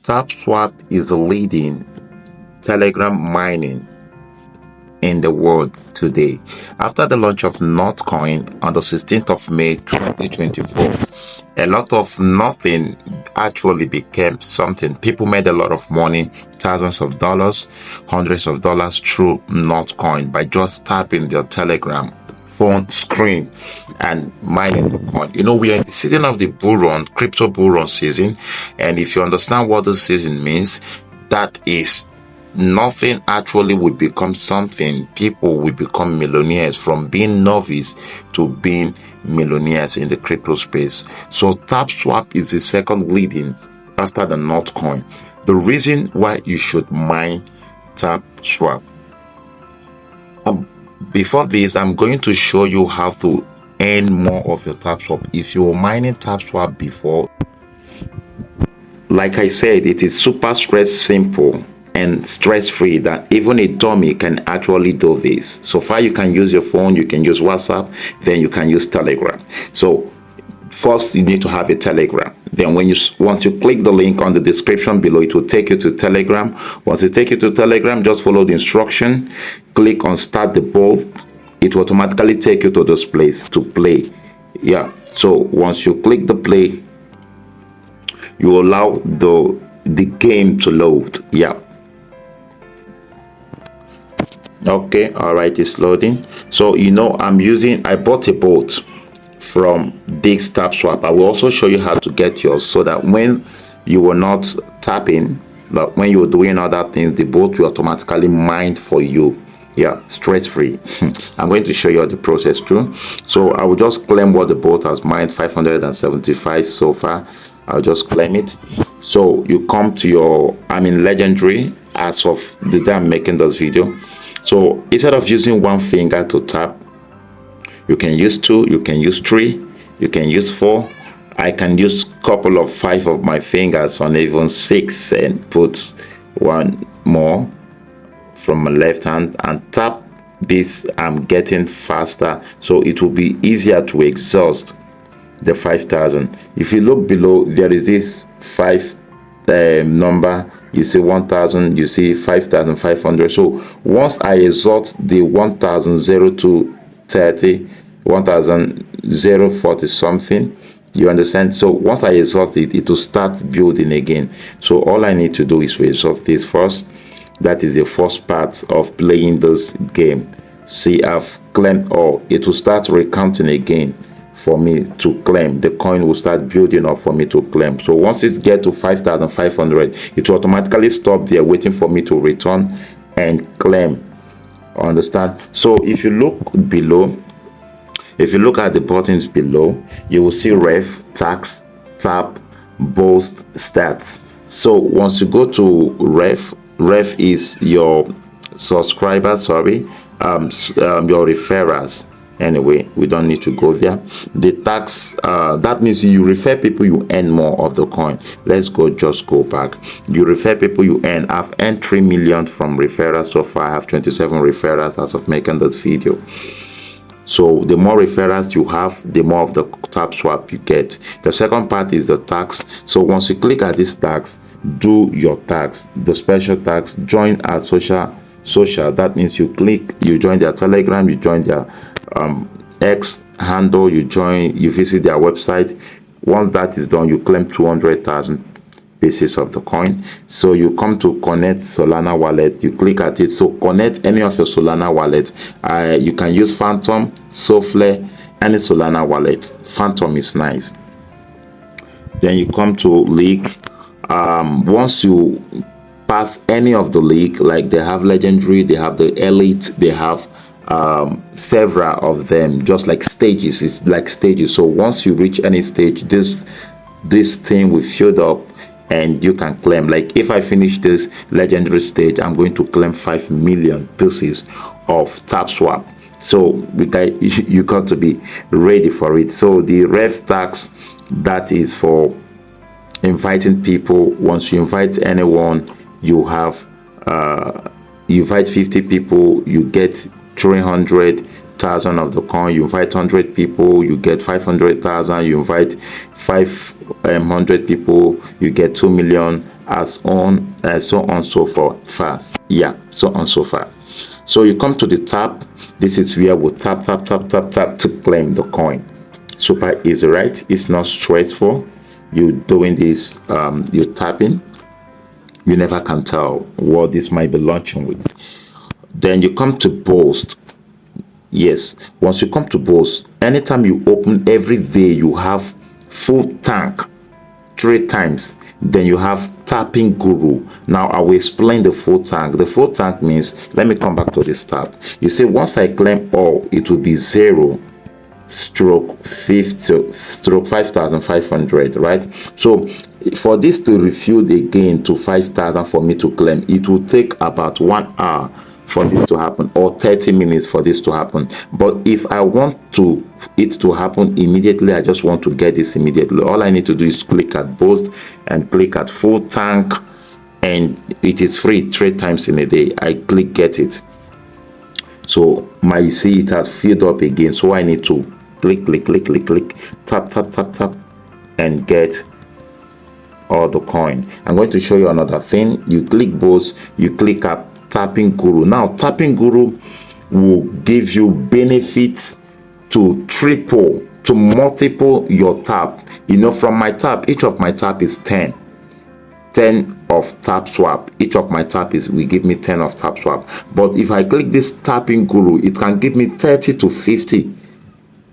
Tapswap is the leading Telegram mining in the world today. After the launch of Notcoin on the 16th of May 2024, a lot of nothing actually became something. People made a lot of money, thousands of dollars, hundreds of dollars through Notcoin by just tapping their Telegram phone screen and mining the coin. We are in the season of the bull run, crypto bull run season. And if you understand what the season means, that is nothing actually will become something. People will become millionaires from being novice to being millionaires in the crypto space. So Tapswap is the second leading after the Notcoin. The reason why you should mine Tapswap. Before this, I'm going to show you how to earn more of your Tapswap. If you were mining Tapswap before, like I said, it is super simple and stress-free that even a dummy can actually do this. So far, you can use your phone, you can use WhatsApp, then you can use Telegram. So first, you need to have a Telegram. Then once you click the link on the description below, it will take you to Telegram. Once it takes you to Telegram, just follow the instruction. Click on start the boat. It will automatically take you to this place to play. Yeah. So once you click the play, you allow the game to load. Yeah. Okay. All right. It's loading. So I bought a boat from this Tapswap. I will also show you how to get yours so that when you were not tapping, but when you're doing other things, the boat will automatically mine for you. Yeah, stress-free. I'm going to show you the process too. So I will just claim what the boat has mined, 575 so far. I'll just claim it. So you come to your, legendary as of the day I'm making this video. So instead of using one finger to tap, you can use 2, you can use 3, you can use 4. I can use couple of 5 of my fingers on even 6 and put one more from my left hand and tap this. I'm getting faster, so it will be easier to exhaust the 5,000. If you look below, there is this 5 number. You see 1,000, you see 5,500. So once I exhaust the 1,030, 1,040 something, you understand? So once I exhaust it, it will start building again. So all I need to do is to exhaust this first. That is the first part of playing this game. See, I've claimed all. It will start recounting again for me to claim. The coin will start building up for me to claim. So once it gets to 5,500, it will automatically stop there waiting for me to return and claim. Understand? So if you look below, if you look at the buttons below, you will see ref, tax, tap, boost, stats. So once you go to ref is your subscribers, your referrals. Anyway, we don't need to go there. The tax, that means you refer people, you earn more of the coin. Let's just go back. You refer people, you earn. I've earned 3 million from referrals so far. I have 27 referrals as of making this video. So the more referrals you have, the more of the Tapswap you get. The second part is the tax. So once you click at this tax, do your tax, the special tax, join our social. That means you join their Telegram, you join their X handle, you visit their website. Once that is done, you claim 200,000 pieces of the coin. So you come to connect Solana wallet, you click at it. So connect any of your Solana wallet. You can use Phantom, Souffle, any Solana wallet. Phantom is nice. Then you come to league. Once you pass any of the league, like they have legendary, they have the elite, they have several of them, just like stages. It's like stages. So once you reach any stage, this thing will fill up and you can claim. Like if I finish this legendary stage, I'm going to claim 5 million pieces of Tapswap. So you got to be ready for it. So the ref tax, that is for inviting people. Once you invite anyone, you have you invite 50 people, you get 300 100,000 of the coin, you invite 100 people, you get 500,000. You invite 500 people, you get 2 million, as on so on so forth fast. Yeah, so on so far. So you come to the tap. This is where we tap to claim the coin. Super easy, right? It's not stressful. You doing this, you're tapping. You never can tell what this might be launching with. Then you come to boost. Yes, once you come to boost, anytime you open every day, you have full tank 3 times. Then you have tapping guru. Now I will explain the full tank. The full tank means, let me come back to this tab. You see, once I claim all, it will be 0 stroke 50 stroke 5,500, right? So for this to refuel again to 5,000 for me to claim, it will take about 1 hour for this to happen, or 30 minutes for this to happen. But if I want it to happen immediately, I just want to get this immediately, all I need to do is click at boost and click at full tank, and it is free 3 times in a day. I click get it. So my see it has filled up again, so I need to click, tap, and get all the coin. I'm going to show you another thing. You click both, you click at tapping guru. Now tapping guru will give you benefits to triple, to multiple your tap. You know, from my tap, each of my tap is 10 of Tapswap. Each of my tap will give me 10 of Tapswap. But if I click this tapping guru, it can give me 30 to 50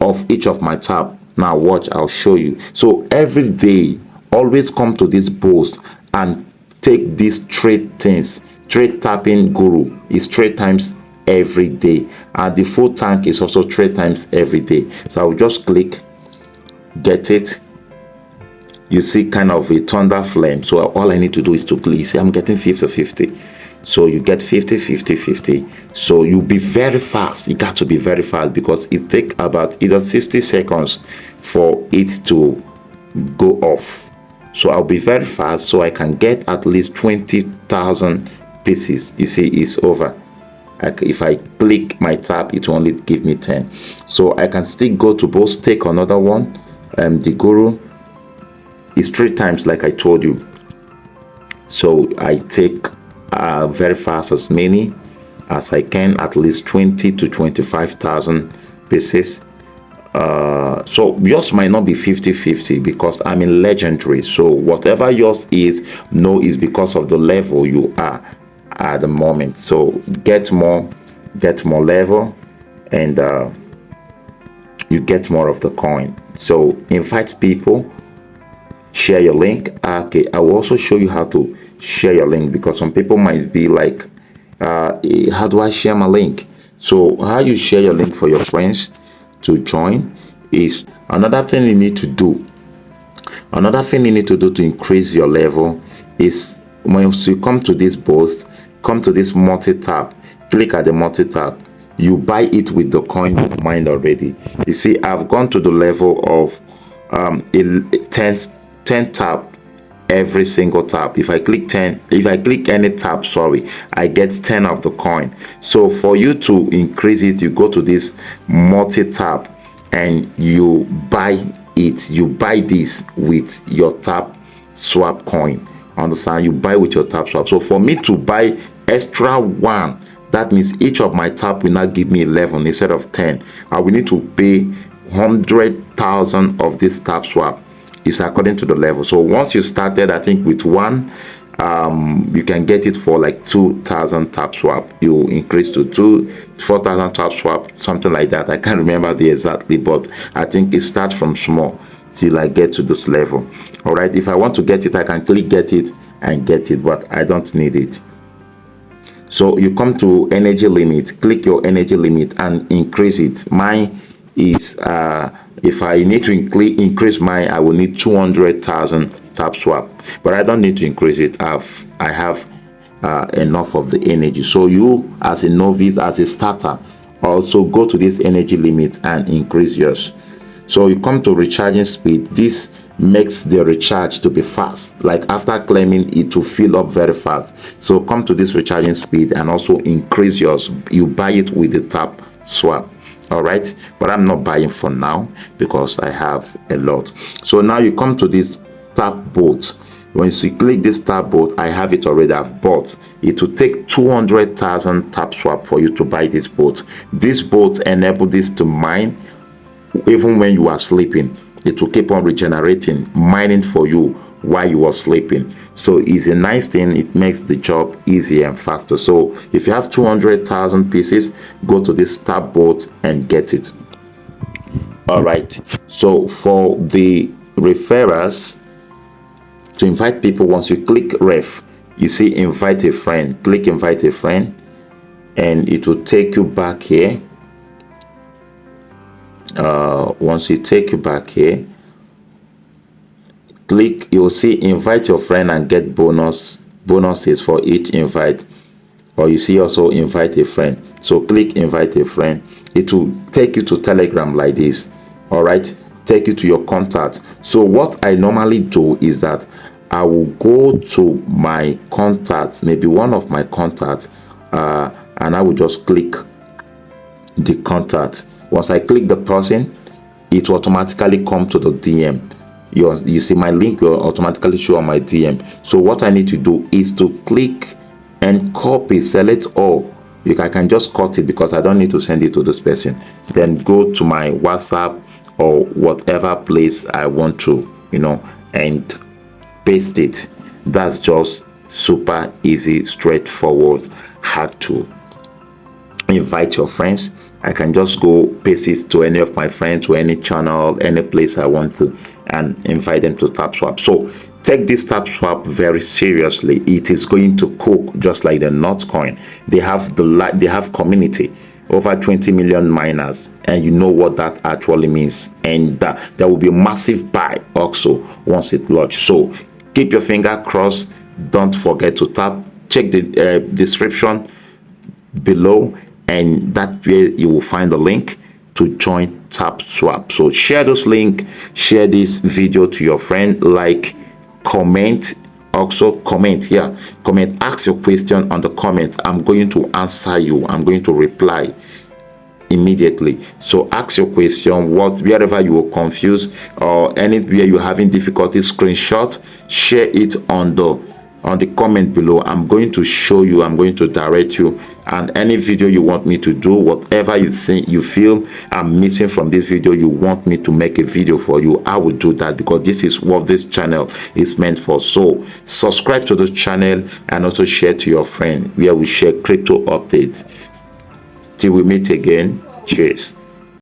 of each of my tap. Now watch, I'll show you. So every day, always come to this boost and take these 3 things. 3 tapping guru is 3 times every day, and the full tank is also 3 times every day. So I will just click get it. You see kind of a thunder flame. So all I need to do is to click. See, I'm getting 50-50. So you get 50-50-50. So you'll be very fast. You got to be very fast, because it takes about either 60 seconds for it to go off. So I'll be very fast, so I can get at least 20,000 pieces. You see, it's over. If I click my tap, it will only give me 10. So I can still go to both, take another one. The guru is 3 times like I told you. So I take very fast, as many as I can, at least 20 to 25,000 pieces. So yours might not be 50-50 because I'm in legendary. So whatever yours is, no, is because of the level you are at the moment. So get more level, and you get more of the coin. So invite people, share your link. Okay, I will also show you how to share your link, because some people might be like, how do I share my link? So how you share your link for your friends to join is another thing you need to do. Another thing you need to do to increase your level is, when you come to this boost, come to this multi-tap, click at the multi-tap, you buy it with the coin you've mined already. You see, I've gone to the level of 10 tap every single tap. If I click 10, if I click any tap, sorry, I get 10 of the coin. So for you to increase it, you go to this multi-tap and you buy it. You buy this with your Tapswap coin. Understand? You buy with your Tapswap. So for me to buy extra 1, that means each of my tap will now give me 11 instead of 10. I will need to pay 100,000 of this Tapswap. It's according to the level. So once you started, I think with 1, you can get it for like 2,000 Tapswap. You increase to 4,000 Tapswap, something like that. I can't remember the exactly, but I think it starts from small till I get to this level. All right, if I want to get it, I can click get it and get it, but I don't need it. So you come to energy limit, click your energy limit and increase it. Mine is if I need to increase mine, I will need 200,000 Tapswap, but I don't need to increase it. I have enough of the energy. So you, as a novice, as a starter, also go to this energy limit and increase yours. So you come to recharging speed. This makes the recharge to be fast. Like after claiming, it to fill up very fast. So come to this recharging speed and also increase yours. You buy it with the Tapswap. All right, but I'm not buying for now because I have a lot. So now you come to this tap boat. When you click this tap boat, I have it already. I've bought it. Will take 200,000 Tapswap for you to buy this boat. This boat enable this to mine even when you are sleeping. It will keep on regenerating, mining for you while you are sleeping. So it's a nice thing. It makes the job easier and faster. So if you have 200,000 pieces, go to this tap boat and get it. All right, so for the referrals, to invite people, once you click ref, you see invite a friend. Click invite a friend and it will take you back here. Once it take you back here, click, you'll see invite your friend and get bonuses for each invite. Or you see also invite a friend. So click invite a friend. It will take you to Telegram like this. All right, take you to your contact. So what I normally do is that I will go to my contacts, maybe one of my contacts, and I will just click the contact. Once I click the person, it will automatically come to the DM. You see my link will automatically show on my DM. So what I need to do is to click and copy, select all. I can just cut it because I don't need to send it to this person. Then go to my WhatsApp or whatever place I want to, and paste it. That's just super easy, straightforward. How to invite your friends. I can just go paste it to any of my friends, to any channel, any place I want to, and invite them to Tapswap. So take this Tapswap very seriously. It is going to cook just like the Notcoin. They have community, over 20 million miners, and you know what that actually means. And there will be a massive buy also once it launches. So keep your finger crossed. Don't forget to check the description below, and that way you will find the link to join Tapswap. So share this link, share this video to your friend, like, comment. Also comment here, ask your question on the comment. I'm going to answer you. I'm going to reply immediately. So ask your question, wherever you are confused or anywhere you're having difficulty, screenshot, share it on the comment below. I'm going to show you, I'm going to direct you, and any video you want me to do, whatever you feel I'm missing from this video, you want me to make a video for you, I will do that, because this is what this channel is meant for. So subscribe to this channel and also share to your friend, where we share crypto updates. Till we meet again, cheers.